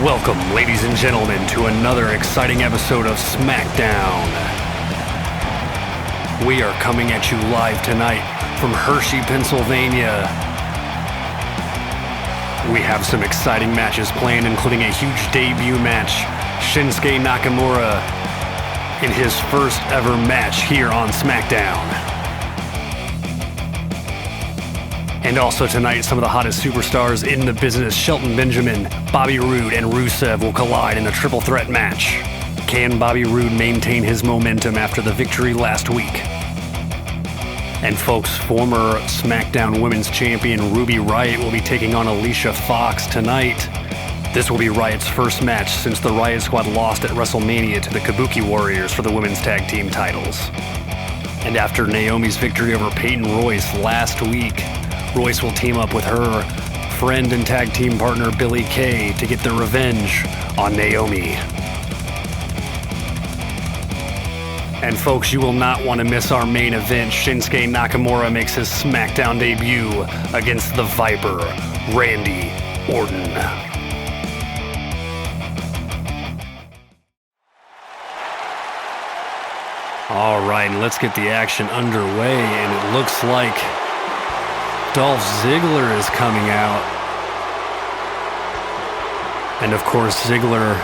Welcome, ladies and gentlemen, to another exciting episode of Smackdown. We are coming at you live tonight from Hershey, Pennsylvania. We have some exciting matches planned, including a huge debut match. Shinsuke Nakamura in his first ever match here on Smackdown. And also tonight, some of the hottest superstars in the business, Shelton Benjamin, Bobby Roode, and Rusev will collide in a triple threat match. Can Bobby Roode maintain his momentum after the victory last week? And folks, former SmackDown Women's Champion Ruby Riott will be taking on Alicia Fox tonight. This will be Riott's first match since the Riott Squad lost at WrestleMania to the Kabuki Warriors for the women's tag team titles. And after Naomi's victory over Peyton Royce last week, Royce will team up with her friend and tag team partner Billie Kay to get their revenge on Naomi. And folks, you will not want to miss our main event. Shinsuke Nakamura makes his SmackDown debut against the Viper, Randy Orton. All right, let's get the action underway, and it looks like Dolph Ziggler is coming out. And of course, Ziggler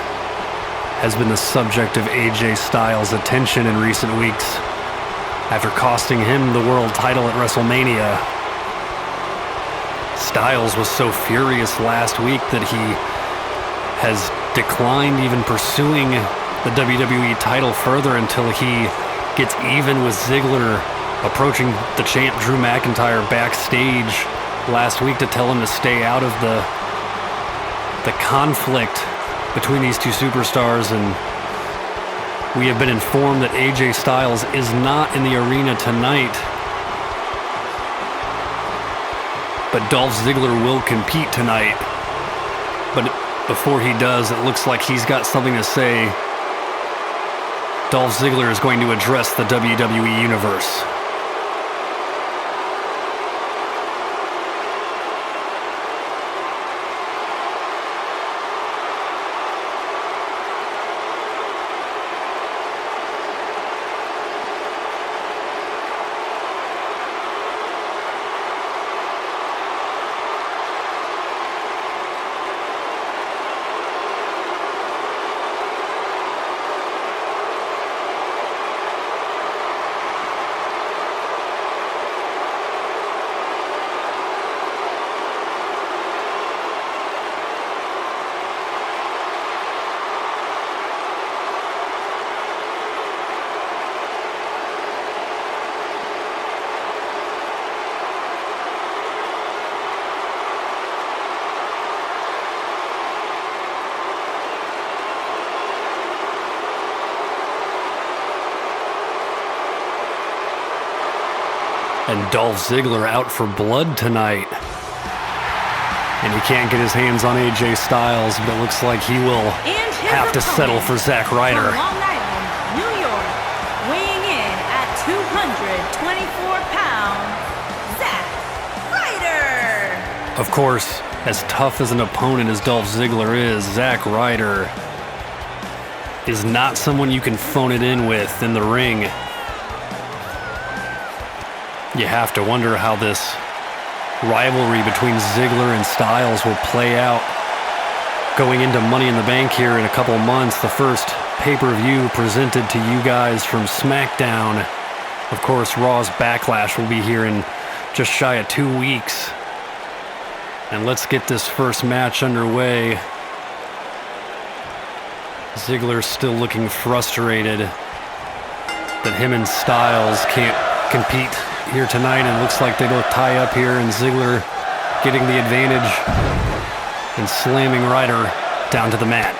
has been the subject of AJ Styles' attention in recent weeks after costing him the world title at WrestleMania. Styles was so furious last week that he has declined even pursuing the WWE title further until he gets even with Ziggler, approaching the champ Drew McIntyre backstage last week to tell him to stay out of the conflict between these two superstars. And we have been informed that AJ Styles is not in the arena tonight, but Dolph Ziggler will compete tonight. But before he does, it looks like he's got something to say. Dolph Ziggler is going to address the WWE Universe. And Dolph Ziggler out for blood tonight. And he can't get his hands on AJ Styles, but it looks like he will have to settle for Zack Ryder. From Long Island, New York, weighing in at 224 pounds, Zack Ryder. Of course, as tough as an opponent as Dolph Ziggler is, Zack Ryder is not someone you can phone it in with in the ring. You have to wonder how this rivalry between Ziggler and Styles will play out going into Money in the Bank here in a couple months. The first pay-per-view presented to you guys from SmackDown. Of course, Raw's Backlash will be here in just shy of 2 weeks. And let's get this first match underway. Ziggler's still looking frustrated that him and Styles can't compete here tonight, and it looks like they both tie up here, and Ziggler getting the advantage and slamming Ryder down to the mat.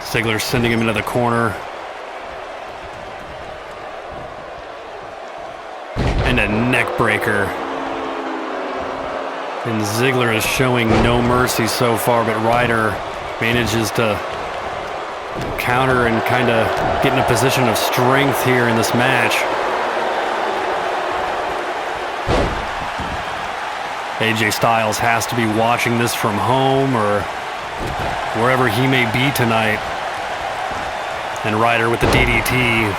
Ziggler sending him into the corner. And a neck breaker. And Ziggler is showing no mercy so far, but Ryder manages to counter and kind of get in a position of strength here in this match. AJ Styles has to be watching this from home or wherever he may be tonight. And Ryder with the DDT,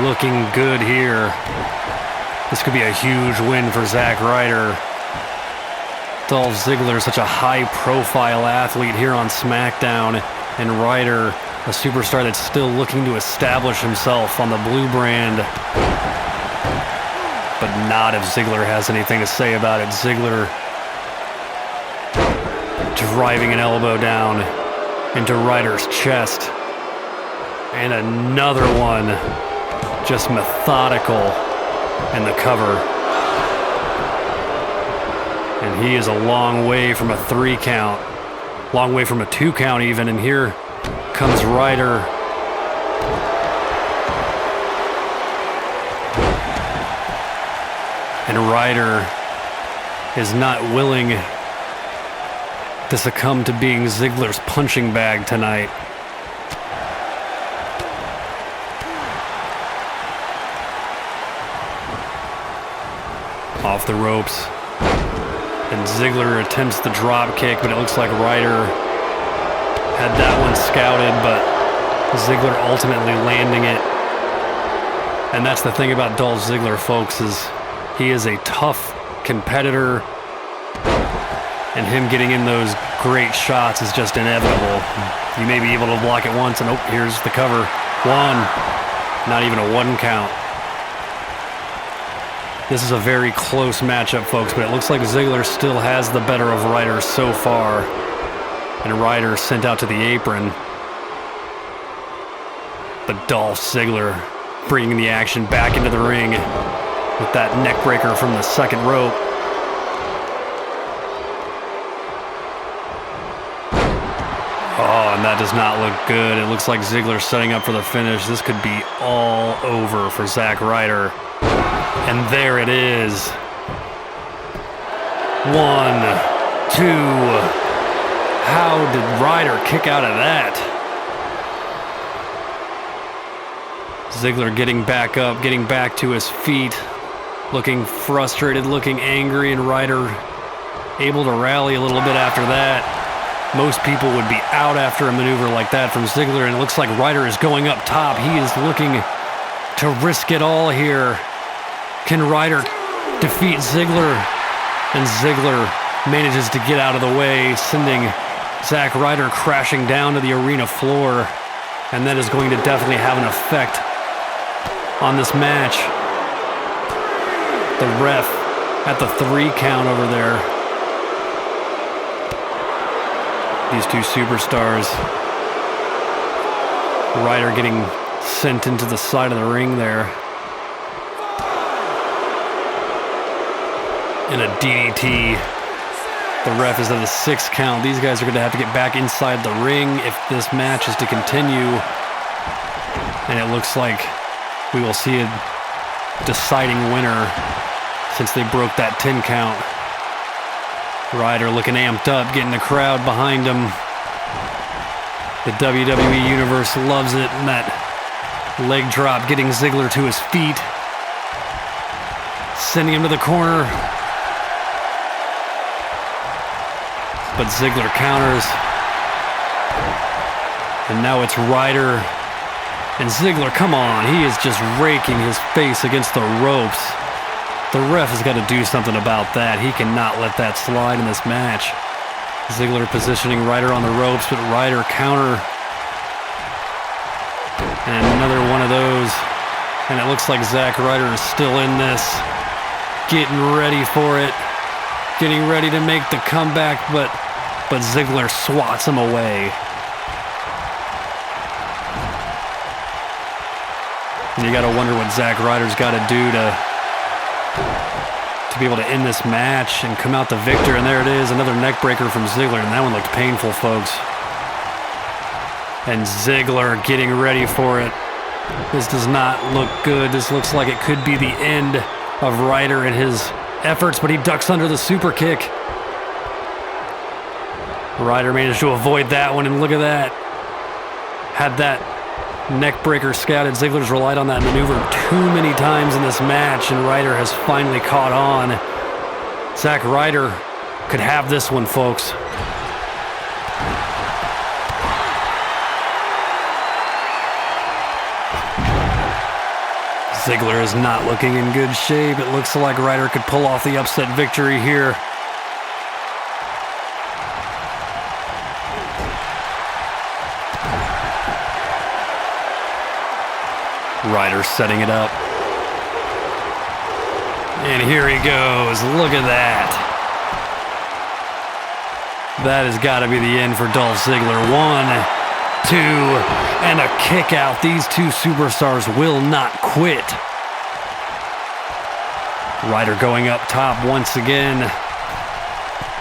looking good here. This could be a huge win for Zack Ryder. Dolph Ziggler, such a high-profile athlete here on Smackdown, and Ryder, a superstar that's still looking to establish himself on the blue brand. But not if Ziggler has anything to say about it. Ziggler driving an elbow down into Ryder's chest. And another one, just methodical in the cover. And he is a long way from a 3 count, long way from a 2 count even, and here comes Ryder. And Ryder is not willing to succumb to being Ziggler's punching bag tonight. Off the ropes. And Ziggler attempts the drop kick, but it looks like Ryder had that one scouted, but Ziggler ultimately landing it. And that's the thing about Dolph Ziggler, folks, is he is a tough competitor, and him getting in those great shots is just inevitable. You may be able to block it once, and oh, here's the cover. 1, not even a 1 count. This is a very close matchup, folks, but it looks like Ziggler still has the better of Ryder so far. And Ryder sent out to the apron. But Dolph Ziggler bringing the action back into the ring with that neck breaker from the second rope. Oh, and that does not look good. It looks like Ziggler setting up for the finish. This could be all over for Zack Ryder. And there it is. 1, 2. How did Ryder kick out of that? Ziggler getting back up, getting back to his feet, looking frustrated, looking angry, and Ryder able to rally a little bit after that. Most people would be out after a maneuver like that from Ziggler, and it looks like Ryder is going up top. He is looking to risk it all here. Can Ryder defeat Ziggler? And Ziggler manages to get out of the way, sending Zack Ryder crashing down to the arena floor. And that is going to definitely have an effect on this match. The ref at the 3 count over there. These two superstars. Ryder getting sent into the side of the ring there. And a DDT. The ref is at a 6 count. These guys are going to have to get back inside the ring if this match is to continue. And it looks like we will see a deciding winner since they broke that 10 count. Ryder looking amped up, getting the crowd behind him. The WWE Universe loves it. And that leg drop getting Ziggler to his feet. Sending him to the corner. But Ziggler counters. And now it's Ryder. And Ziggler, come on, he is just raking his face against the ropes. The ref has got to do something about that. He cannot let that slide in this match. Ziggler positioning Ryder on the ropes, but Ryder counter. And another one of those. And it looks like Zack Ryder is still in this. Getting ready for it. Getting ready to make the comeback, but Ziggler swats him away. And you got to wonder what Zack Ryder's got to do to be able to end this match and come out the victor. And there it is, another neck breaker from Ziggler, and that one looked painful, folks. And Ziggler getting ready for it. This does not look good. This looks like it could be the end of Ryder and his efforts, but he ducks under the super kick. Ryder managed to avoid that one, and look at that. Had that neck breaker scouted. Ziggler's relied on that maneuver too many times in this match, and Ryder has finally caught on. Zack Ryder could have this one, folks. Ziggler is not looking in good shape. It looks like Ryder could pull off the upset victory here. Ryder setting it up. And here he goes. Look at that. That has got to be the end for Dolph Ziggler. 1, 2, and a kick out. These two superstars will not quit. Ryder going up top once again.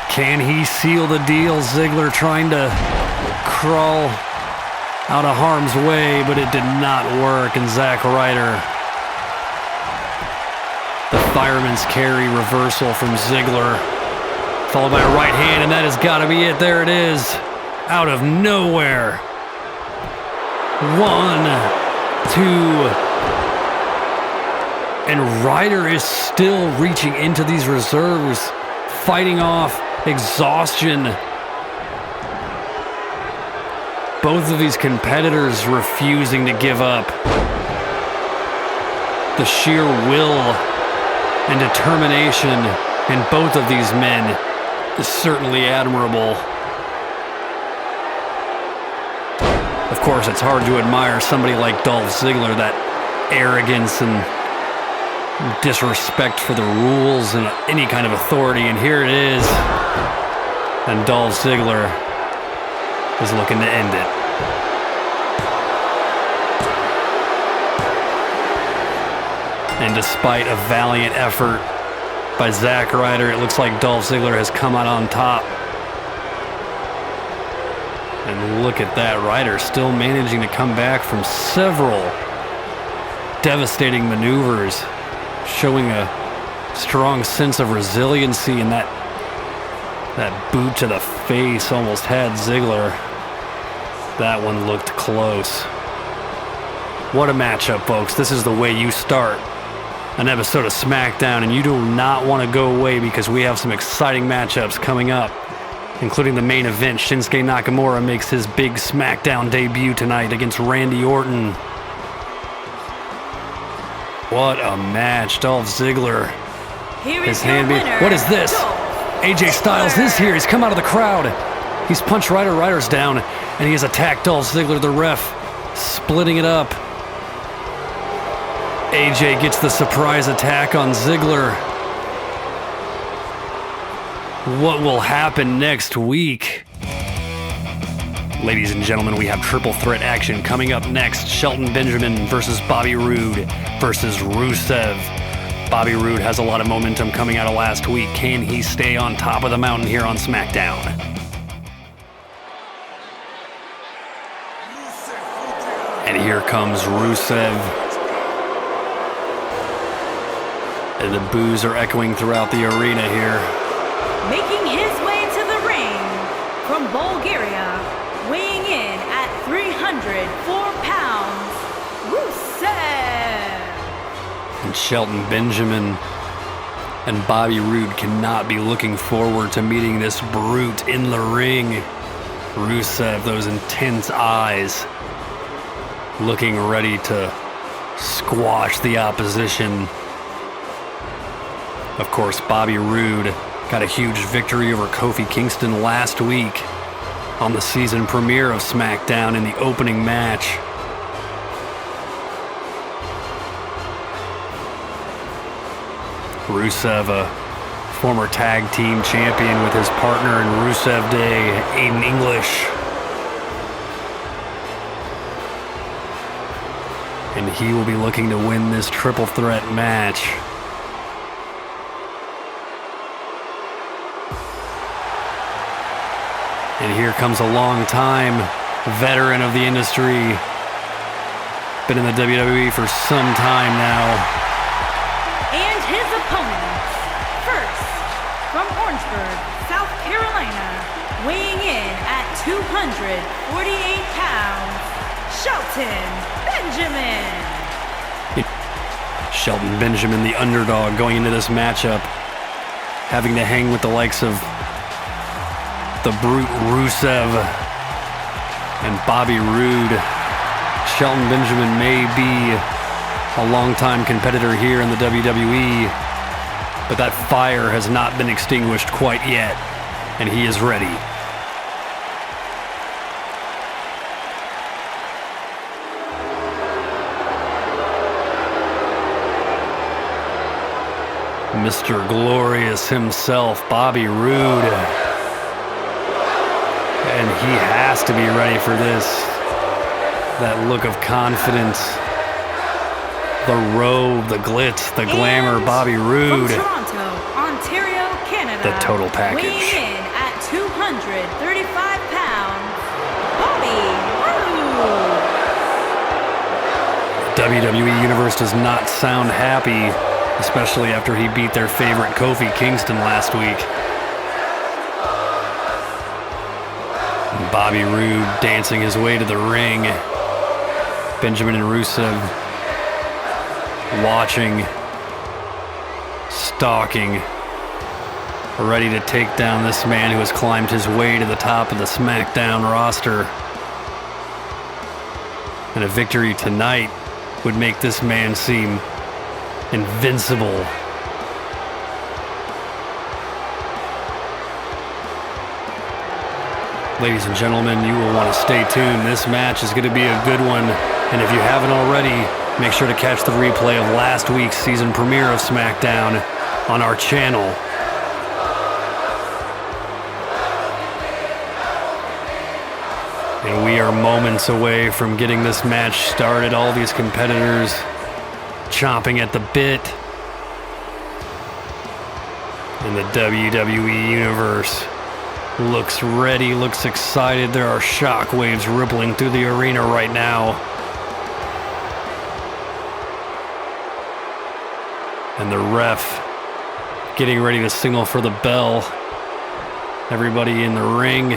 Can he seal the deal? Ziggler trying to crawl out of harm's way, but it did not work. And Zack Ryder, the fireman's carry reversal from Ziggler, followed by a right hand, and that has got to be it. There it is. Out of nowhere. 1, 2, and Ryder is still reaching into these reserves, fighting off exhaustion. Both of these competitors refusing to give up. The sheer will and determination in both of these men is certainly admirable. Of course, it's hard to admire somebody like Dolph Ziggler, that arrogance and disrespect for the rules and any kind of authority. And here it is. And Dolph Ziggler is looking to end it. And despite a valiant effort by Zack Ryder, it looks like Dolph Ziggler has come out on top. And look at that, Ryder still managing to come back from several devastating maneuvers, showing a strong sense of resiliency, and that boot to the face almost had Ziggler. That one looked close. What a matchup, folks. This is the way you start an episode of Smackdown, and you do not want to go away because we have some exciting matchups coming up, including the main event. Shinsuke Nakamura makes his big Smackdown debut tonight against Randy Orton. What a match. Dolph Ziggler. His hand being... What is this? AJ Styles is here. He's come out of the crowd. He's punched Ryder. Ryder's down, and he has attacked Dolph Ziggler, the ref, splitting it up. AJ gets the surprise attack on Ziggler. What will happen next week? Ladies and gentlemen, we have triple threat action coming up next. Shelton Benjamin versus Bobby Roode versus Rusev. Bobby Roode has a lot of momentum coming out of last week. Can he stay on top of the mountain here on SmackDown? And here comes Rusev. And the boos are echoing throughout the arena here. Making his way to the ring from Bulgaria, weighing in at 304 pounds, Rusev. And Shelton Benjamin and Bobby Roode cannot be looking forward to meeting this brute in the ring. Rusev, those intense eyes, looking ready to squash the opposition. Of course, Bobby Roode got a huge victory over Kofi Kingston last week on the season premiere of SmackDown in the opening match. Rusev, a former tag team champion with his partner in Rusev Day, Aiden English. And he will be looking to win this triple threat match. And here comes a long-time veteran of the industry. Been in the WWE for some time now. And his opponent, first, from Orangeburg, South Carolina, weighing in at 248 pounds, Shelton Benjamin. Shelton Benjamin, the underdog, going into this matchup. having to hang with the likes of the brute Rusev and Bobby Roode. Shelton Benjamin may be a longtime competitor here in the WWE, but that fire has not been extinguished quite yet, and he is ready. Mr. Glorious himself, Bobby Roode. And he has to be ready for this. That look of confidence. The robe, the glitz, the glamour, Bobby Roode. From Toronto, Ontario, Canada. The total package. Weighing in at 235 pounds, Bobby Roode. WWE Universe does not sound happy, especially after he beat their favorite Kofi Kingston last week. And Bobby Roode dancing his way to the ring. Benjamin and Rusev watching, stalking, ready to take down this man who has climbed his way to the top of the Smackdown roster. And a victory tonight would make this man seem invincible. Ladies and gentlemen, you will want to stay tuned. This match is going to be a good one. And if you haven't already, make sure to catch the replay of last week's season premiere of SmackDown on our channel. And we are moments away from getting this match started. All these competitors chomping at the bit. And the WWE Universe looks ready, looks excited. There are shockwaves rippling through the arena right now. And the ref getting ready to signal for the bell. Everybody in the ring.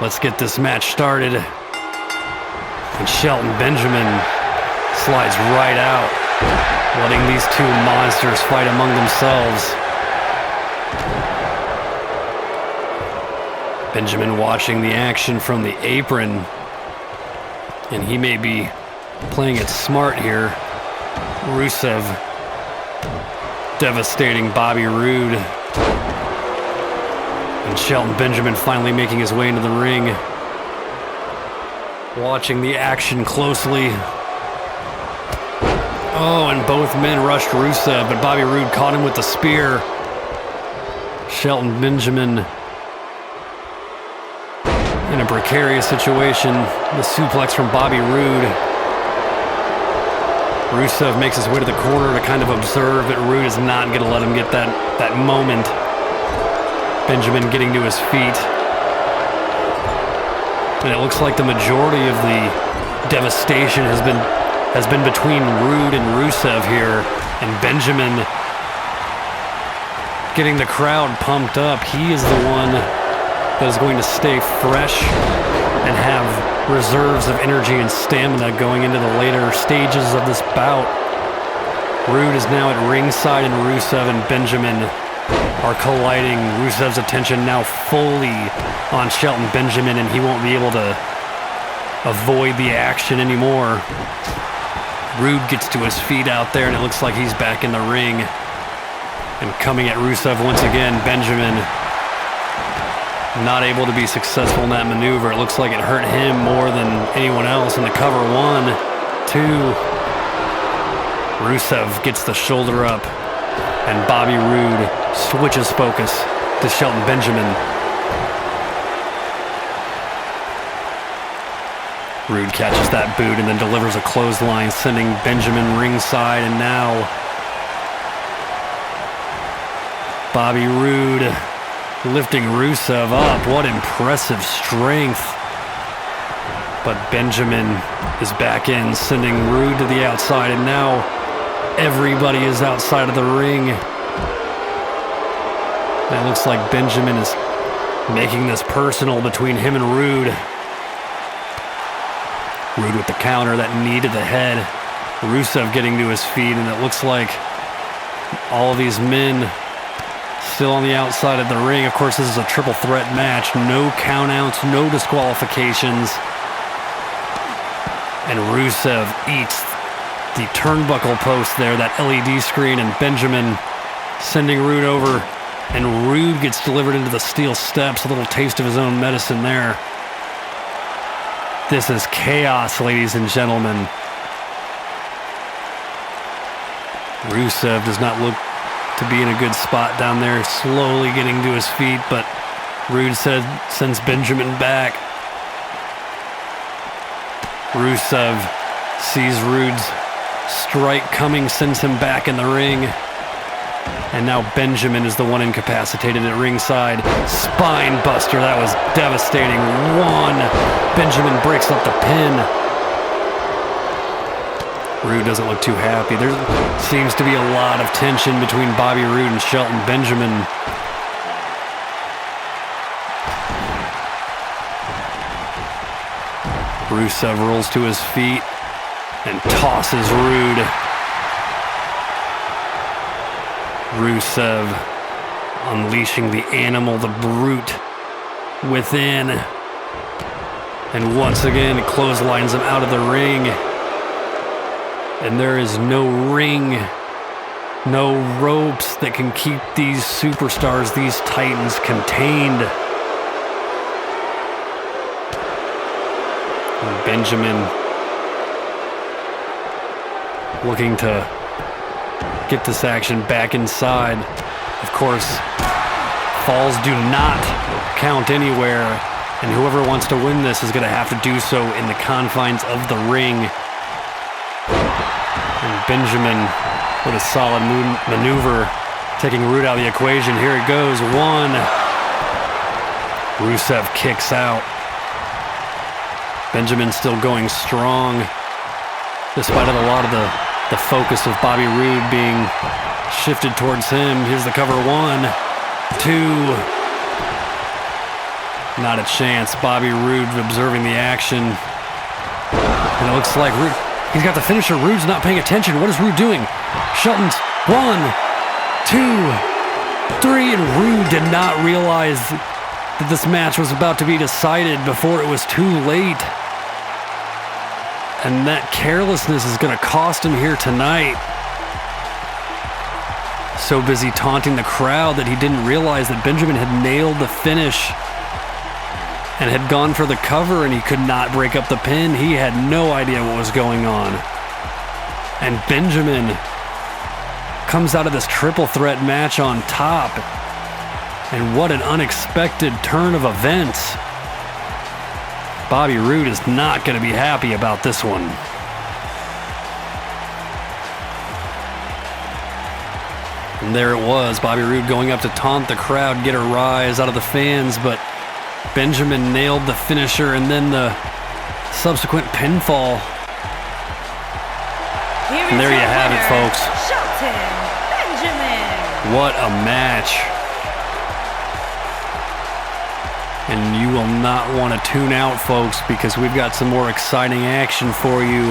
Let's get this match started. And Shelton Benjamin slides right out, letting these two monsters fight among themselves. Benjamin watching the action from the apron, and he may be playing it smart here. Rusev devastating Bobby Roode. And Shelton Benjamin finally making his way into the ring. Watching the action closely. Oh, and both men rushed Rusev, but Bobby Roode caught him with the spear. Shelton Benjamin in a precarious situation. The suplex from Bobby Roode. Rusev makes his way to the corner to kind of observe, but Roode is not going to let him get that moment. Benjamin getting to his feet. And it looks like the majority of the devastation has been between Roode and Rusev here. And Benjamin getting the crowd pumped up. He is the one that is going to stay fresh and have reserves of energy and stamina going into the later stages of this bout. Roode is now at ringside, and Rusev and Benjamin are colliding. Rusev's attention now fully on Shelton Benjamin, and he won't be able to avoid the action anymore. Roode gets to his feet out there, and it looks like he's back in the ring. And coming at Rusev once again, Benjamin not able to be successful in that maneuver. It looks like it hurt him more than anyone else in the cover. 1, 2. Rusev gets the shoulder up, and Bobby Roode switches focus to Shelton Benjamin. Roode catches that boot and then delivers a clothesline, sending Benjamin ringside, and now Bobby Roode lifting Rusev up. What impressive strength. But Benjamin is back in, sending Roode to the outside, and now everybody is outside of the ring. And it looks like Benjamin is making this personal between him and Roode. Roode with the counter, that knee to the head. Rusev getting to his feet, and it looks like all of these men still on the outside of the ring. Of course, this is a triple threat match. No countouts, no disqualifications. And Rusev eats the turnbuckle post there, that LED screen, and Benjamin sending Rude over. And Rude gets delivered into the steel steps. A little taste of his own medicine there. This is chaos, ladies and gentlemen. Rusev does not look to be in a good spot down there, slowly getting to his feet, but Rude sends Benjamin back. Rusev sees Rude's strike coming, sends him back in the ring. And now Benjamin is the one incapacitated at ringside. Spine buster, that was devastating. One, Benjamin breaks up the pin. Rude doesn't look too happy. There seems to be a lot of tension between Bobby Roode and Shelton Benjamin. Rusev rolls to his feet and tosses Rude. Rusev unleashing the animal, the brute within. And once again, it clotheslines him out of the ring. And there is no ring, no ropes that can keep these superstars, these titans, contained. And Benjamin looking to get this action back inside. Of course, falls do not count anywhere, and whoever wants to win this is going to have to do so in the confines of the ring. And Benjamin with a solid maneuver, taking Rude out of the equation. Here it goes, one. Rusev kicks out. Benjamin still going strong, despite a lot of the focus of Bobby Roode being shifted towards him. Here's the cover, one, two. Not a chance. Bobby Roode observing the action. And it looks like Roode, he's got the finisher. Rude's not paying attention. What is Roode doing? Shelton's one, two, three, and Roode did not realize that this match was about to be decided before it was too late. And that carelessness is going to cost him here tonight. So busy taunting the crowd that he didn't realize that Benjamin had nailed the finish and had gone for the cover, and he could not break up the pin. He had no idea what was going on. And Benjamin comes out of this triple threat match on top. And what an unexpected turn of events. Bobby Roode is not going to be happy about this one. And there it was, Bobby Roode going up to taunt the crowd, get a rise out of the fans, but Benjamin nailed the finisher and then the subsequent pinfall. And there you have it, folks. Shelton Benjamin. What a match. And you will not want to tune out, folks, because we've got some more exciting action for you.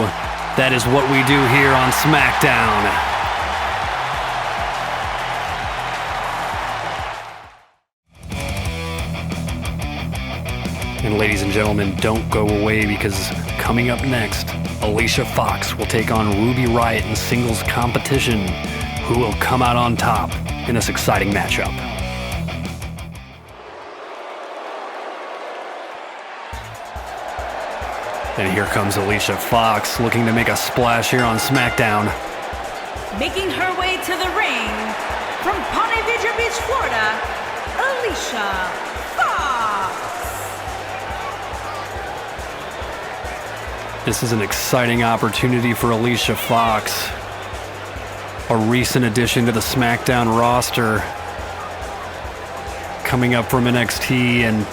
That is what we do here on Smackdown. And ladies and gentlemen, don't go away, because coming up next, Alicia Fox will take on Ruby Riott in singles competition. Who will come out on top in this exciting matchup? And here comes Alicia Fox, looking to make a splash here on SmackDown. Making her way to the ring, from Ponte Vedra Beach, Florida, Alicia Fox. This is an exciting opportunity for Alicia Fox, a recent addition to the SmackDown roster, coming up from NXT, and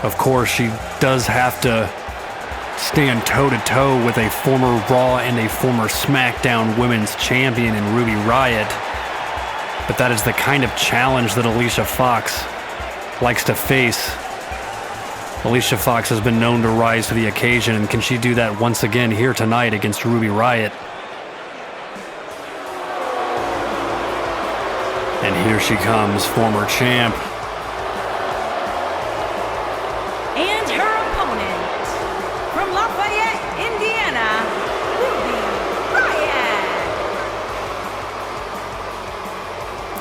of course she does have to stand toe-to-toe with a former Raw and a former SmackDown Women's Champion in Ruby Riott. But that is the kind of challenge that Alicia Fox likes to face. Alicia Fox has been known to rise to the occasion, and can she do that once again here tonight against Ruby Riott? And here she comes, former champ. And her opponent, from Lafayette, Indiana, Ruby Riott.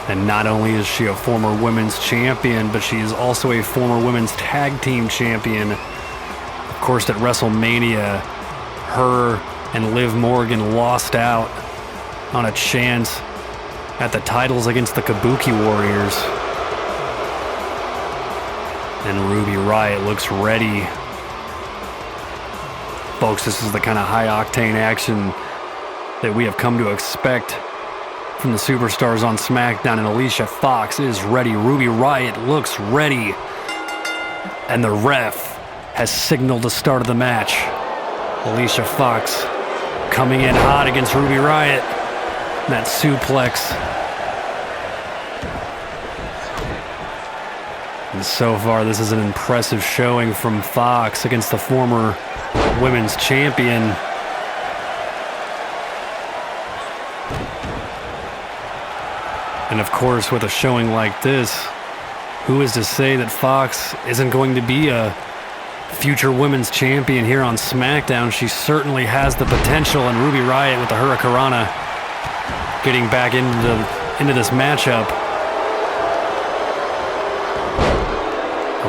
And not only is she a former women's champion, but she is also a former women's tag team champion. Of course, at WrestleMania, her and Liv Morgan lost out on a chance at the titles against the Kabuki Warriors. And Ruby Riott looks ready. Folks, this is the kind of high-octane action that we have come to expect from the superstars on Smackdown, and Alicia Fox is ready. Ruby Riott looks ready. And the ref has signaled the start of the match. Alicia Fox coming in hot against Ruby Riott. That suplex. And so far, this is an impressive showing from Fox against the former women's champion. And of course, with a showing like this, who is to say that Fox isn't going to be a future women's champion here on SmackDown? She certainly has the potential, and Ruby Riott with the Hurricanrana getting back into this matchup.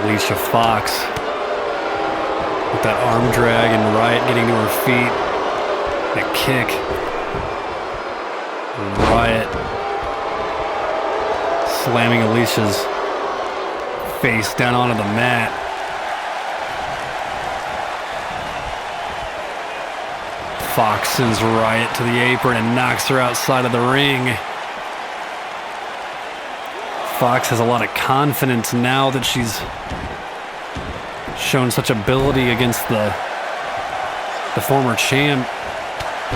Alicia Fox with that arm drag, and Riott getting to her feet. And a kick. And Riott slamming Alicia's face down onto the mat. Fox sends Riott to the apron and knocks her outside of the ring. Fox has a lot of confidence now that she's shown such ability against the former champ.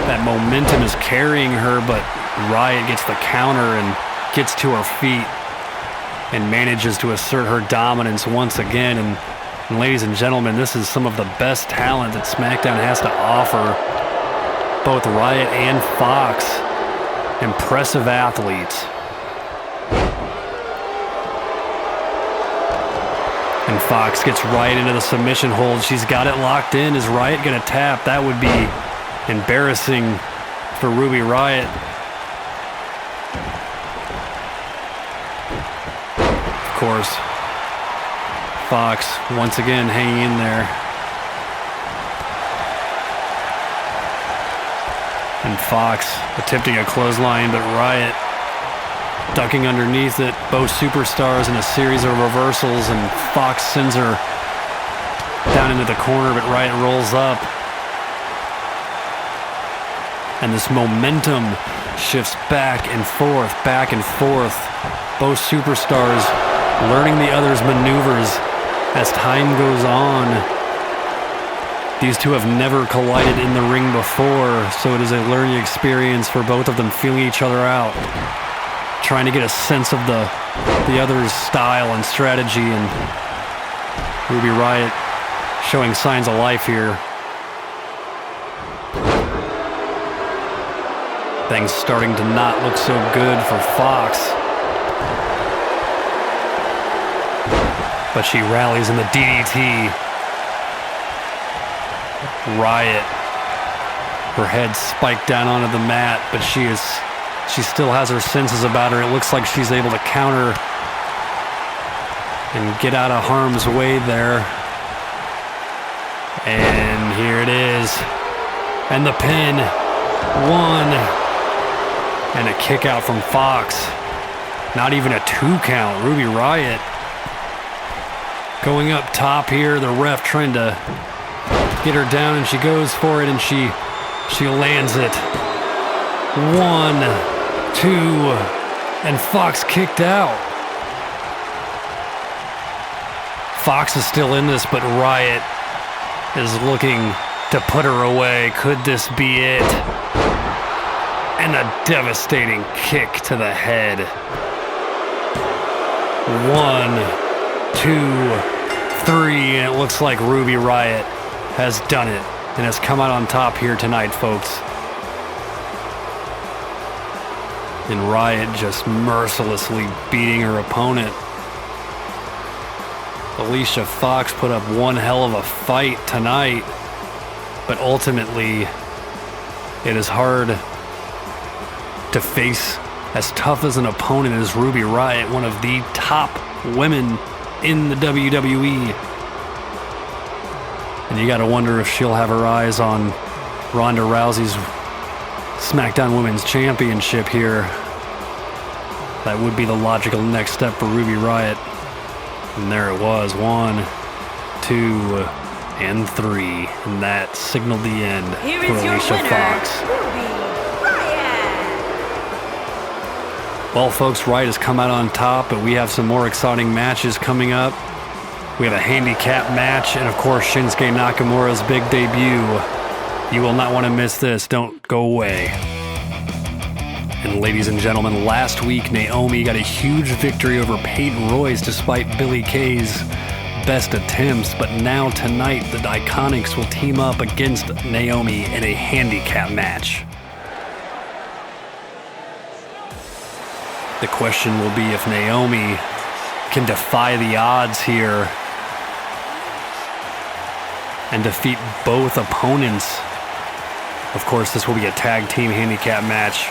That momentum is carrying her, but Riott gets the counter and gets to her feet and manages to assert her dominance once again. And ladies and gentlemen, this is some of the best talent that SmackDown has to offer. Both Riott and Fox, impressive athletes. And Fox gets Riott into the submission hold. She's got it locked in. Is Riott going to tap? That would be embarrassing for Ruby Riott. Of course, Fox once again hanging in there. And Fox attempting a clothesline, but Riott ducking underneath it. Both superstars in a series of reversals, and Fox sends her down into the corner, but Riott rolls up. And this momentum shifts back and forth, back and forth. Both superstars learning the other's maneuvers as time goes on. These two have never collided in the ring before, so it is a learning experience for both of them, feeling each other out, trying to get a sense of the other's style and strategy. And Ruby Riott showing signs of life here. Things starting to not look so good for Fox. But she rallies in the DDT. Riott, her head spiked down onto the mat, but she still has her senses about her. It looks like she's able to counter and get out of harm's way there. And here it is. And the pin. One. And a kick out from Fox. Not even a 2 count. Ruby Riott going up top here. The ref trying to get her down, and she goes for it, and she lands it. 1, 2, and Fox kicked out. Fox is still in this, but Riott is looking to put her away. Could this be it? And a devastating kick to the head. 1, 2, 3, and it looks like Ruby Riott has done it and has come out on top here tonight, folks. And Riott just mercilessly beating her opponent. Alicia Fox put up one hell of a fight tonight, but ultimately it is hard to face as tough as an opponent as Ruby Riott, one of the top women in the WWE. And you gotta wonder if she'll have her eyes on Ronda Rousey's Smackdown Women's Championship here. That would be the logical next step for Ruby Riott. And there it was, 1, 2, and 3. And that signaled the end Here for is your Alicia winner, Fox. Ruby Riott. Well, folks, Riott has come out on top, but we have some more exciting matches coming up. We have a handicap match, and of course, Shinsuke Nakamura's big debut. You will not want to miss this. Don't go away. And ladies and gentlemen, last week, Naomi got a huge victory over Peyton Royce despite Billie Kay's best attempts. But now tonight, the Iconics will team up against Naomi in a handicap match. The question will be if Naomi can defy the odds here and defeat both opponents. Of course, this will be a tag team handicap match,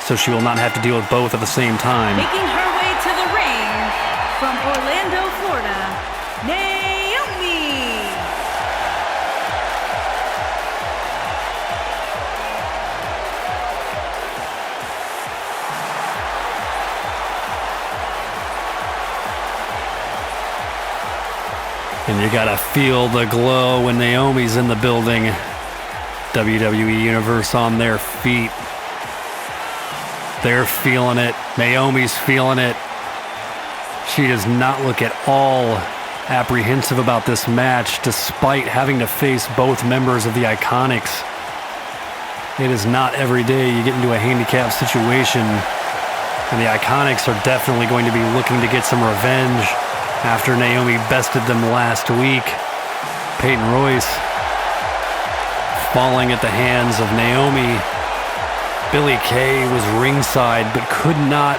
so she will not have to deal with both at the same time. Making her way to the ring from Orlando, Florida, Naomi. And you gotta feel the glow when Naomi's in the building. WWE Universe on their feet. They're feeling it. Naomi's feeling it. She does not look at all apprehensive about this match, despite having to face both members of the Iconics. It is not every day you get into a handicap situation, and the Iconics are definitely going to be looking to get some revenge after Naomi bested them last week. Peyton Royce falling at the hands of Naomi. Billie Kay was ringside but could not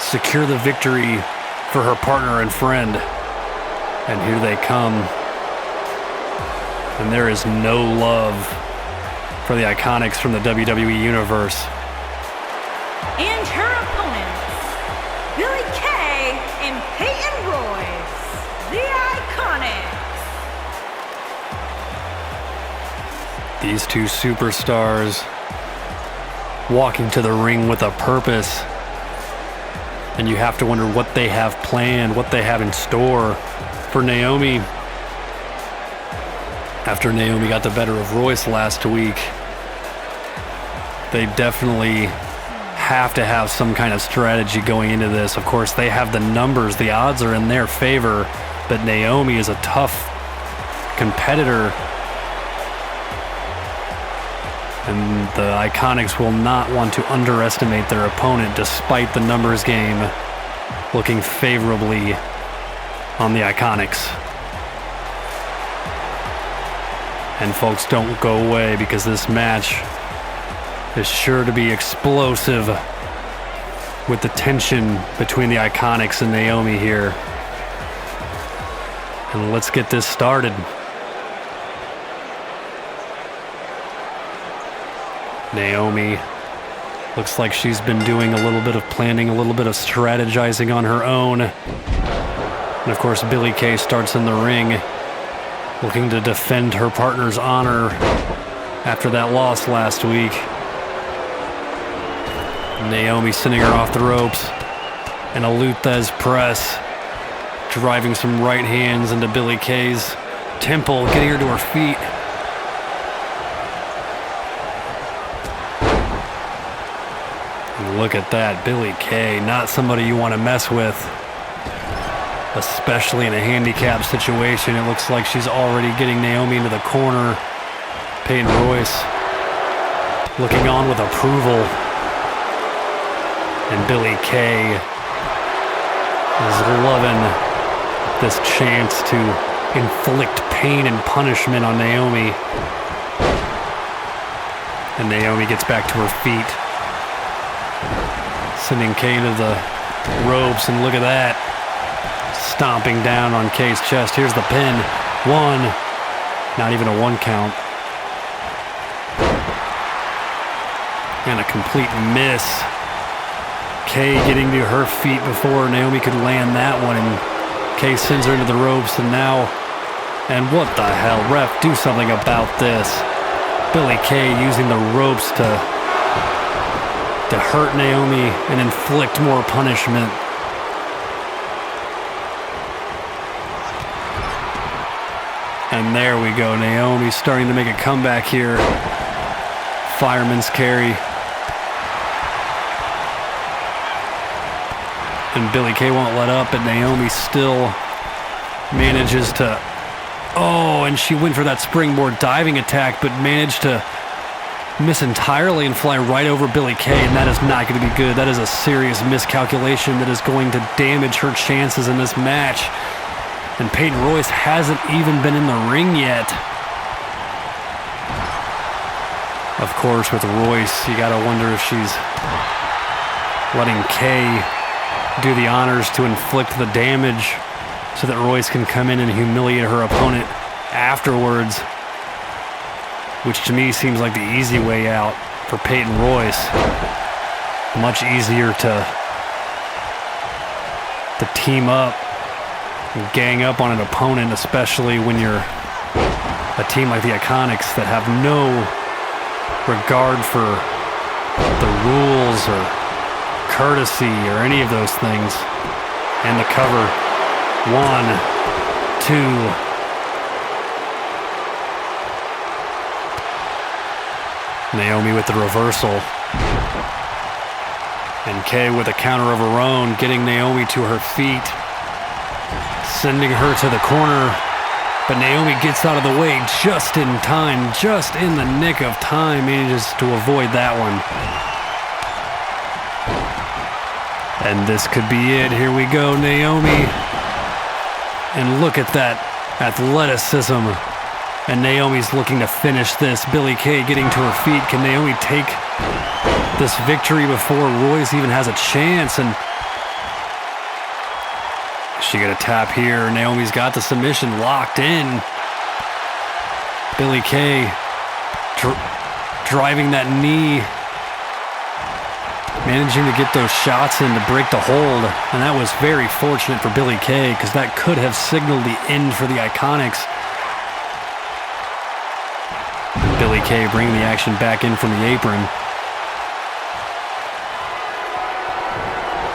secure the victory for her partner and friend. And here they come. And there is no love for the Iconics from the WWE Universe. And her opponents, Billie Kay and Peyton Royce, the Iconics. These two superstars walking to the ring with a purpose. And you have to wonder what they have planned, what they have in store for Naomi. After Naomi got the better of Royce last week, they definitely have to have some kind of strategy going into this. Of course, they have the numbers, the odds are in their favor, but Naomi is a tough competitor. And the Iconics will not want to underestimate their opponent despite the numbers game looking favorably on the Iconics. And folks, don't go away because this match is sure to be explosive with the tension between the Iconics and Naomi here. And let's get this started. Naomi looks like she's been doing a little bit of planning, a little bit of strategizing on her own. And of course, Billie Kay starts in the ring, looking to defend her partner's honor after that loss last week. Naomi sending her off the ropes, and a Luthez press, driving some right hands into Billie Kay's temple, getting her to her feet. Look at that, Billie Kay, not somebody you want to mess with, especially in a handicap situation. It looks like she's already getting Naomi into the corner. Peyton Royce looking on with approval. And Billie Kay is loving this chance to inflict pain and punishment on Naomi. And Naomi gets back to her feet. sending Kay to the ropes, and look at that. Stomping down on Kay's chest. Here's the pin. 1. Not even a 1 count. And a complete miss. Kay getting to her feet before Naomi could land that one, and Kay sends her into the ropes, and now... And what the hell? Ref, do something about this. Billie Kay using the ropes to hurt Naomi and inflict more punishment. And there we go. Naomi starting to make a comeback here. Fireman's carry. And Billie Kay won't let up, but Naomi still manages to... Oh, and she went for that springboard diving attack, but managed to miss entirely and fly right over Billie Kay, and that is not going to be good. That is a serious miscalculation that is going to damage her chances in this match. And Peyton Royce hasn't even been in the ring yet. Of course, with Royce, you got to wonder if she's letting Kay do the honors to inflict the damage so that Royce can come in and humiliate her opponent afterwards, which to me seems like the easy way out for Peyton Royce. Much easier to team up and gang up on an opponent, especially when you're a team like the Iconics that have no regard for the rules or courtesy or any of those things. And the cover. 1, 2. Naomi with the reversal. And Kay with a counter of her own, getting Naomi to her feet, sending her to the corner. But Naomi gets out of the way just in time, just in the nick of time, manages to avoid that one. And this could be it. Here we go, Naomi. And look at that athleticism. And Naomi's looking to finish this. Billie Kay getting to her feet. Can Naomi take this victory before Royce even has a chance? And she got a tap here. Naomi's got the submission locked in. Billie Kay driving that knee. Managing to get those shots in to break the hold. And that was very fortunate for Billie Kay, because that could have signaled the end for the Iconics. Billie Kay bringing the action back in from the apron.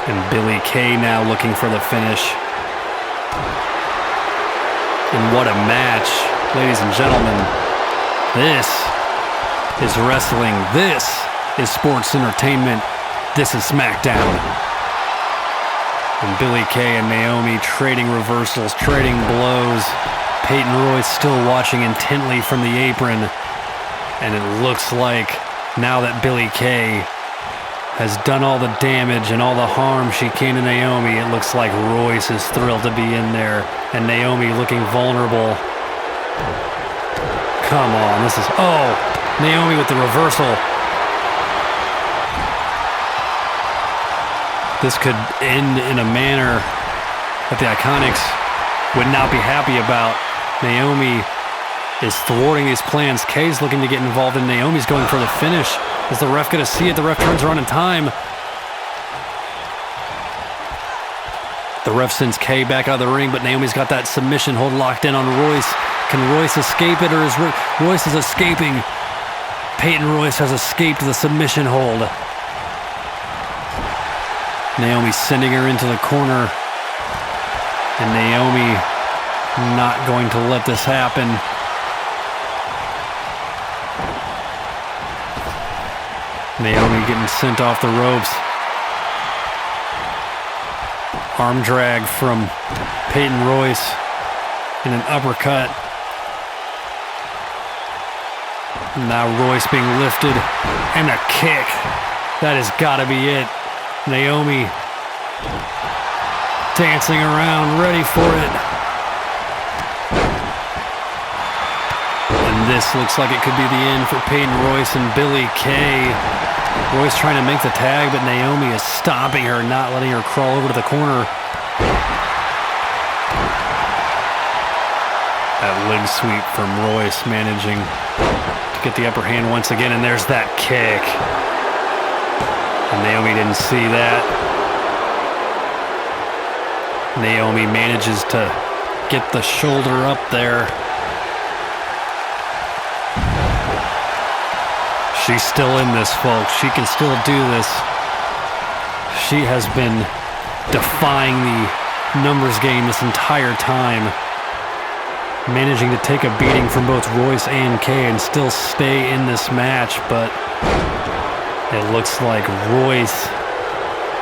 And Billie Kay now looking for the finish. And what a match, ladies and gentlemen. This is wrestling. This is sports entertainment. This is Smackdown. And Billie Kay and Naomi trading reversals, trading blows. Peyton Royce still watching intently from the apron. And it looks like now that Billie Kay has done all the damage and all the harm she can to Naomi, it looks like Royce is thrilled to be in there. And Naomi looking vulnerable. Come on, this is... Oh, Naomi with the reversal. This could end in a manner that the Iconics would not be happy about. Naomi is thwarting his plans. Kay's looking to get involved, and Naomi's going for the finish. Is the ref going to see it? The ref turns around in time. The ref sends Kay back out of the ring, but Naomi's got that submission hold locked in on Royce. Can Royce escape it, or is Royce is escaping? Peyton Royce has escaped the submission hold. Naomi sending her into the corner. And Naomi not going to let this happen. Naomi getting sent off the ropes. Arm drag from Peyton Royce and an uppercut. Now Royce being lifted and a kick. That has got to be it. Naomi dancing around, ready for it. And this looks like it could be the end for Peyton Royce and Billie Kay. Royce trying to make the tag, but Naomi is stopping her, not letting her crawl over to the corner. That leg sweep from Royce, managing to get the upper hand once again, and there's that kick. And Naomi didn't see that. Naomi manages to get the shoulder up there. She's still in this, folks. She can still do this. She has been defying the numbers game this entire time, managing to take a beating from both Royce and Kay and still stay in this match, but it looks like Royce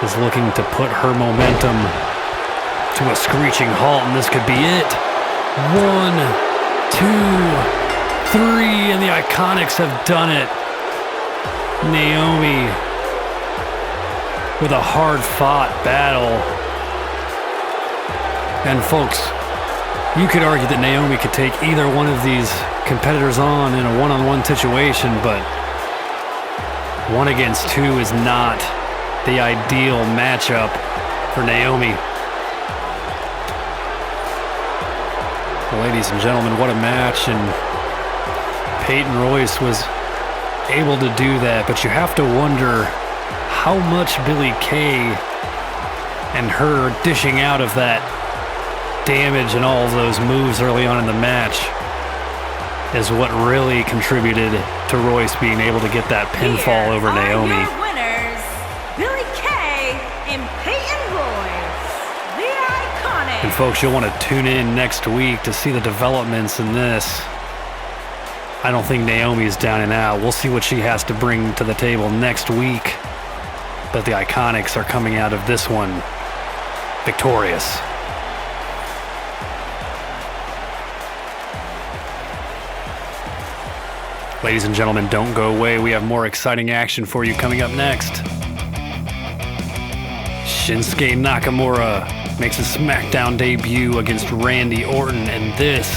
is looking to put her momentum to a screeching halt, and this could be it. 1, 2, 3, and the Iconics have done it. Naomi with a hard-fought battle. And folks, you could argue that Naomi could take either one of these competitors on in a one-on-one situation, but 1 against 2 is not the ideal matchup for Naomi. Ladies and gentlemen, what a match, and Peyton Royce was able to do that, but you have to wonder how much Billie Kay and her dishing out of that damage and all of those moves early on in the match is what really contributed to Royce being able to get that pinfall over Naomi. Your winners, Billie Kay and Peyton Royce, the Iconics. And folks, you'll want to tune in next week to see the developments in this. I don't think Naomi is down and out. We'll see what she has to bring to the table next week. But the Iconics are coming out of this one victorious. Ladies and gentlemen, don't go away. We have more exciting action for you coming up next. Shinsuke Nakamura makes a Smackdown debut against Randy Orton, and this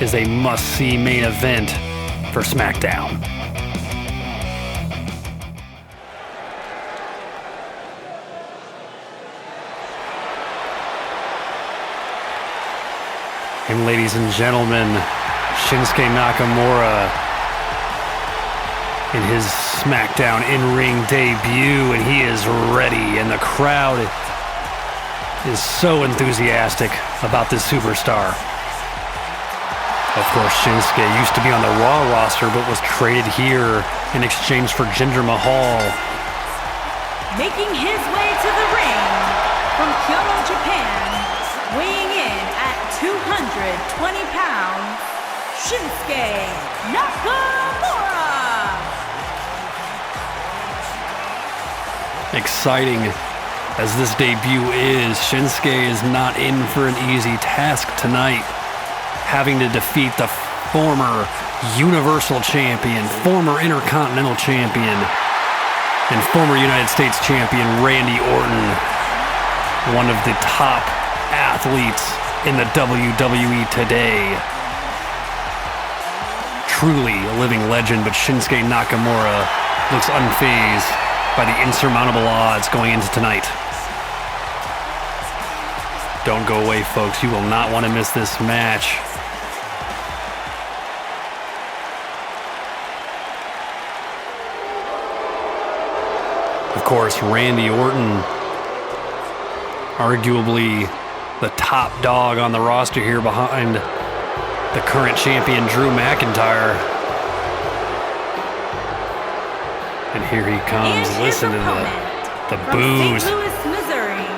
is a must-see main event for Smackdown. And ladies and gentlemen, Shinsuke Nakamura in his Smackdown in-ring debut, and he is ready, and the crowd is so enthusiastic about this superstar. Of course, Shinsuke used to be on the Raw roster, but was traded here in exchange for Jinder Mahal. Making his way to the ring from Kyoto, Japan, weighing in at 220 pounds, Shinsuke Nakamura. Exciting as this debut is, Shinsuke is not in for an easy task tonight, having to defeat the former Universal Champion, former Intercontinental Champion, and former United States Champion Randy Orton, one of the top athletes in the WWE today. Truly a living legend, but Shinsuke Nakamura looks unfazed by the insurmountable odds going into tonight. Don't go away, folks. You will not want to miss this match. Of course, Randy Orton, arguably the top dog on the roster here behind the current champion Drew McIntyre. And here he comes. Listen to the boos. St. Louis, Missouri,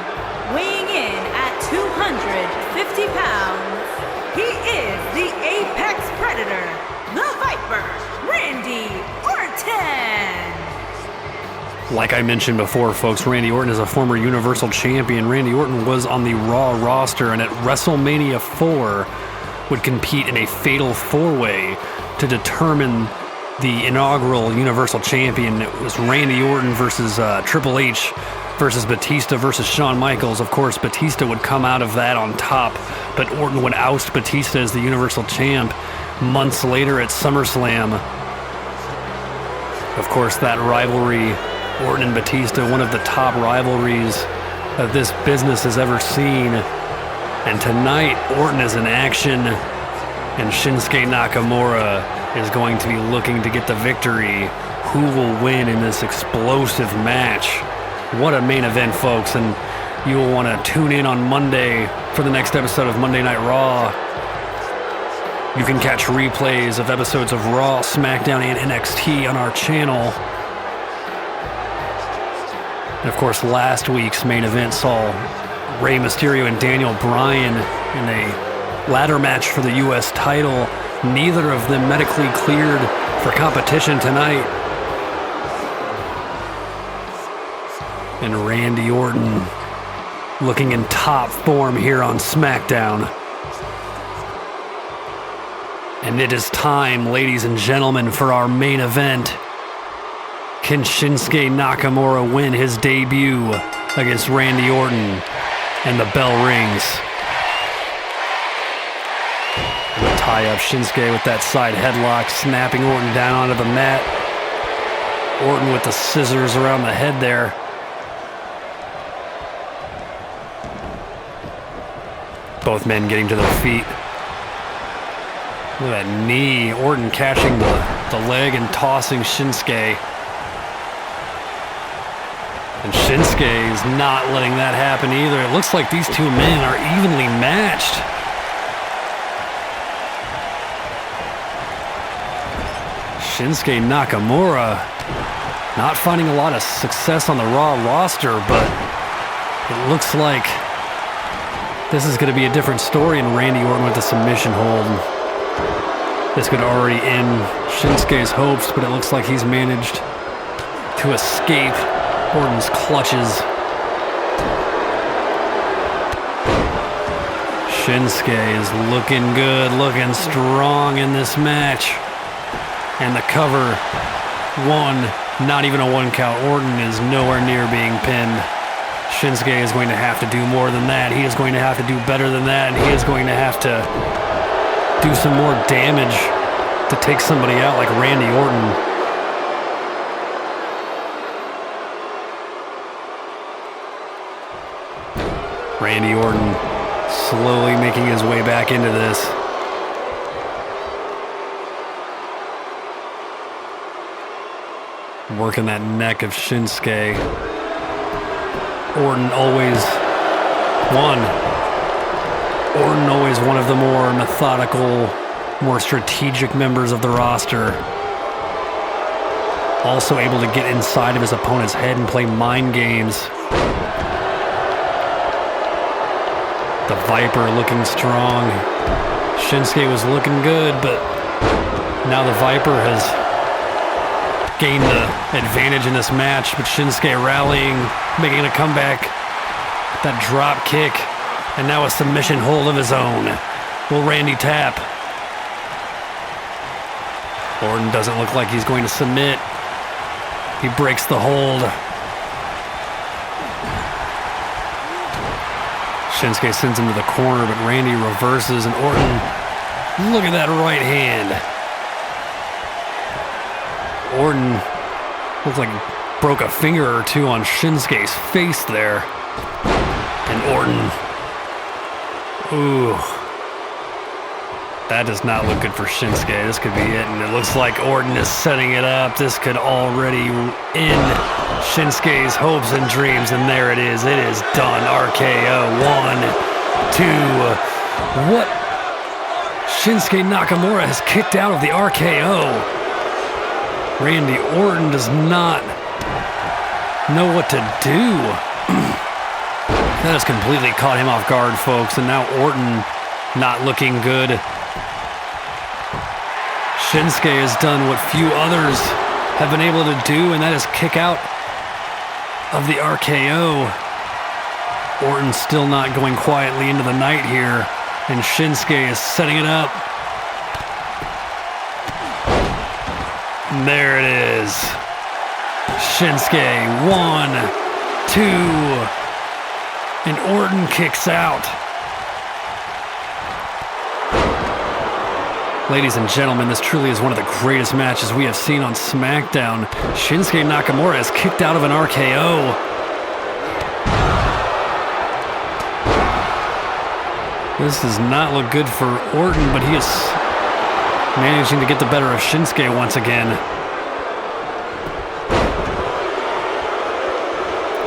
weighing in at 250 pounds, he is the Apex Predator, the Viper, Randy Orton. Like I mentioned before, folks, Randy Orton is a former Universal Champion. Randy Orton was on the Raw roster, and at WrestleMania 4 would compete in a fatal four-way to determine the inaugural Universal Champion. It was Randy Orton versus Triple H versus Batista versus Shawn Michaels. Of course, Batista would come out of that on top, but Orton would oust Batista as the Universal Champ months later at SummerSlam. Of course, that rivalry Orton and Batista, one of the top rivalries that this business has ever seen. And tonight, Orton is in action, and Shinsuke Nakamura is going to be looking to get the victory. Who will win in this explosive match? What a main event, folks, and you will want to tune in on Monday for the next episode of Monday Night Raw. You can catch replays of episodes of Raw, SmackDown, and NXT on our channel. And of course, last week's main event saw Rey Mysterio and Daniel Bryan in a ladder match for the U.S. title. Neither of them medically cleared for competition tonight. And Randy Orton looking in top form here on SmackDown. And it is time, ladies and gentlemen, for our main event. Can Shinsuke Nakamura win his debut against Randy Orton? And the bell rings. We'll tie up Shinsuke with that side headlock, snapping Orton down onto the mat. Orton with the scissors around the head there. Both men getting to their feet. Look at that knee. Orton catching the leg and tossing Shinsuke. And Shinsuke is not letting that happen either. It looks like these two men are evenly matched. Shinsuke Nakamura not finding a lot of success on the Raw roster, but it looks like this is going to be a different story, and Randy Orton with the submission hold. This could already end Shinsuke's hopes, but it looks like he's managed to escape Orton's clutches. Shinsuke is looking good, looking strong in this match. And the cover, one, not even a 1 count. Orton is nowhere near being pinned. Shinsuke is going to have to do more than that. He is going to have to do better than that, and he is going to have to do some more damage to take somebody out like Randy Orton. Randy Orton slowly making his way back into this. Working that neck of Shinsuke. Orton always one of the more methodical, more strategic members of the roster. Also able to get inside of his opponent's head and play mind games. The Viper looking strong. Shinsuke was looking good, but now the Viper has gained the advantage in this match. But Shinsuke rallying, making a comeback. That drop kick, and now a submission hold of his own. Will Randy tap? Orton doesn't look like he's going to submit. He breaks the hold. Shinsuke sends him to the corner, but Randy reverses, and Orton, look at that right hand. Orton looked like he broke a finger or two on Shinsuke's face there. And Orton, ooh, that does not look good for Shinsuke. This could be it, and it looks like Orton is setting it up. This could already end Shinsuke's hopes and dreams, and there it is. It is done. RKO. 1, 2. What? Shinsuke Nakamura has kicked out of the RKO. Randy Orton does not know what to do. That has completely caught him off guard, folks, and now Orton not looking good. Shinsuke has done what few others have been able to do, and that is kick out of the RKO. Orton still not going quietly into the night here, and Shinsuke is setting it up. And there it is. Shinsuke, 1, 2, and Orton kicks out. Ladies and gentlemen, this truly is one of the greatest matches we have seen on SmackDown. Shinsuke Nakamura is kicked out of an RKO. This does not look good for Orton, but he is managing to get the better of Shinsuke once again.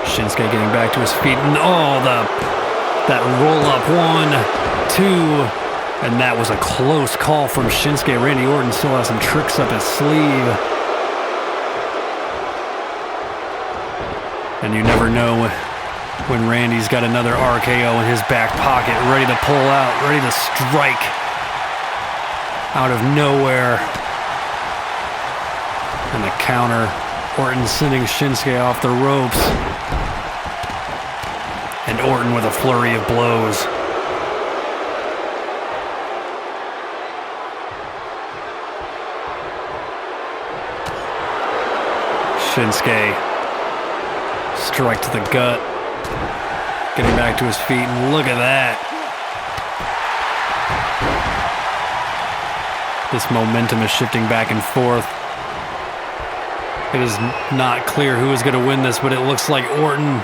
Shinsuke getting back to his feet, and that roll up, 1, 2, and that was a close call from Shinsuke. Randy Orton still has some tricks up his sleeve. And you never know when Randy's got another RKO in his back pocket, ready to pull out, ready to strike out of nowhere. And the counter, Orton sending Shinsuke off the ropes. And Orton with a flurry of blows. Shinsuke, strike to the gut, getting back to his feet, and look at that. This momentum is shifting back and forth. It is not clear who is going to win this, but it looks like Orton,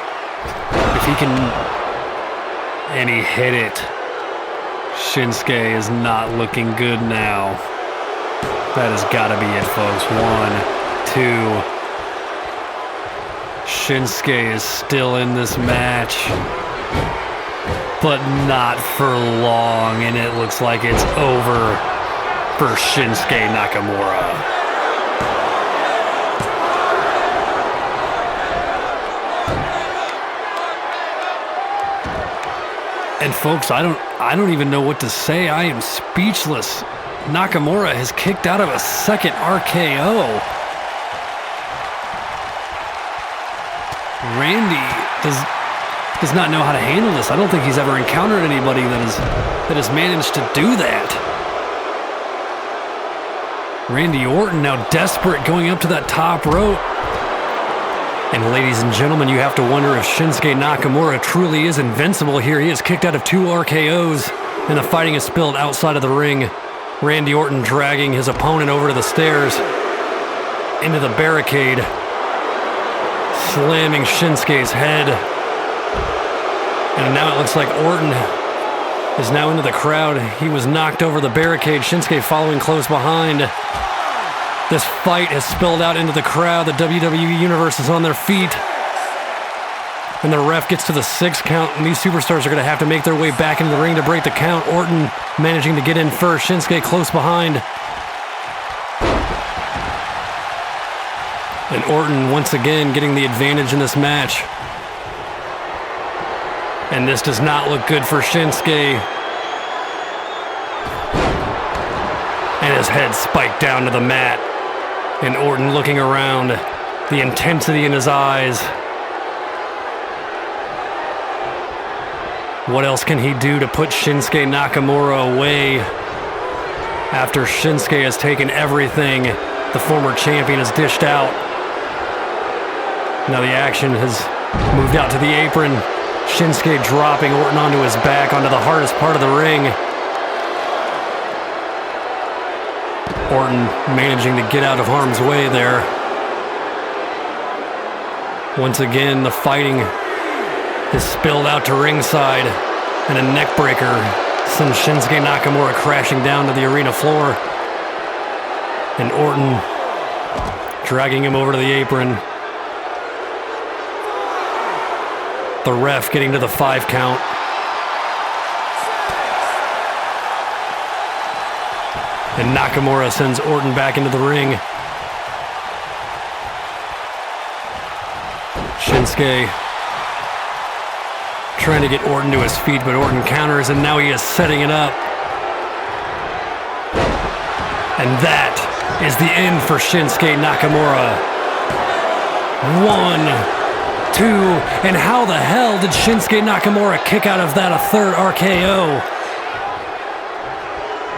if he can, and he hit it. Shinsuke is not looking good now. That has got to be it, folks. 1, 2. Shinsuke is still in this match, but not for long, and it looks like it's over for Shinsuke Nakamura. And folks, I don't even know what to say. I am speechless. Nakamura has kicked out of a second RKO. Randy does not know how to handle this. I don't think he's ever encountered anybody that has managed to do that. Randy Orton now desperate, going up to that top rope. And ladies and gentlemen, you have to wonder if Shinsuke Nakamura truly is invincible here. He is kicked out of 2 RKOs, and the fighting is spilled outside of the ring. Randy Orton dragging his opponent over to the stairs, into the barricade, slamming Shinsuke's head. And now it looks like Orton is now into the crowd. He was knocked over the barricade, Shinsuke following close behind. This fight has spilled out into the crowd. The WWE Universe is on their feet. And the ref gets to the 6 count, and these superstars are going to have to make their way back into the ring to break the count. Orton managing to get in first, Shinsuke close behind. And Orton once again getting the advantage in this match. And this does not look good for Shinsuke. And his head spiked down to the mat. And Orton looking around, the intensity in his eyes. What else can he do to put Shinsuke Nakamura away after Shinsuke has taken everything the former champion has dished out? Now the action has moved out to the apron. Shinsuke dropping Orton onto his back, onto the hardest part of the ring. Orton managing to get out of harm's way there. Once again, the fighting is spilled out to ringside, and a neck breaker sends Shinsuke Nakamura crashing down to the arena floor. And Orton dragging him over to the apron. The ref getting to the 5 count. And Nakamura sends Orton back into the ring. Shinsuke trying to get Orton to his feet, but Orton counters, and now he is setting it up. And that is the end for Shinsuke Nakamura. 1, 2, and how the hell did Shinsuke Nakamura kick out of that a third RKO?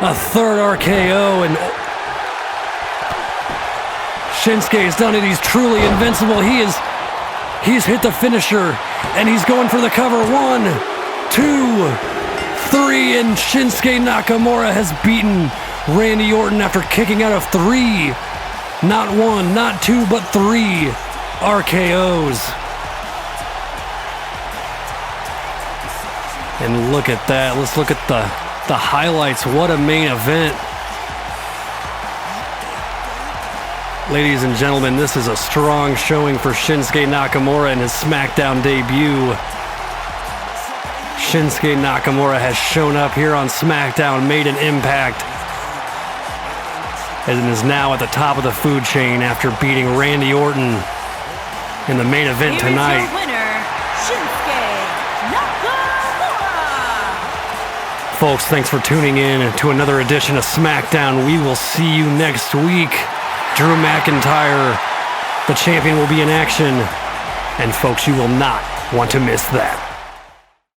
A third RKO, and Shinsuke has done it. He's truly invincible. He's hit the finisher, and he's going for the cover. 1, 2, 3, and Shinsuke Nakamura has beaten Randy Orton, after kicking out of 3, not 1, not 2, but 3 RKOs. And look at that. Let's look at the highlights. What a main event. Ladies and gentlemen, this is a strong showing for Shinsuke Nakamura in his Smackdown debut. Shinsuke Nakamura has shown up here on Smackdown, made an impact, and is now at the top of the food chain after beating Randy Orton in the main event tonight. Here is your winner, Shinsuke Nakamura. Folks, thanks for tuning in to another edition of Smackdown. We will see you next week. Drew McIntyre, the champion, will be in action. And folks, you will not want to miss that.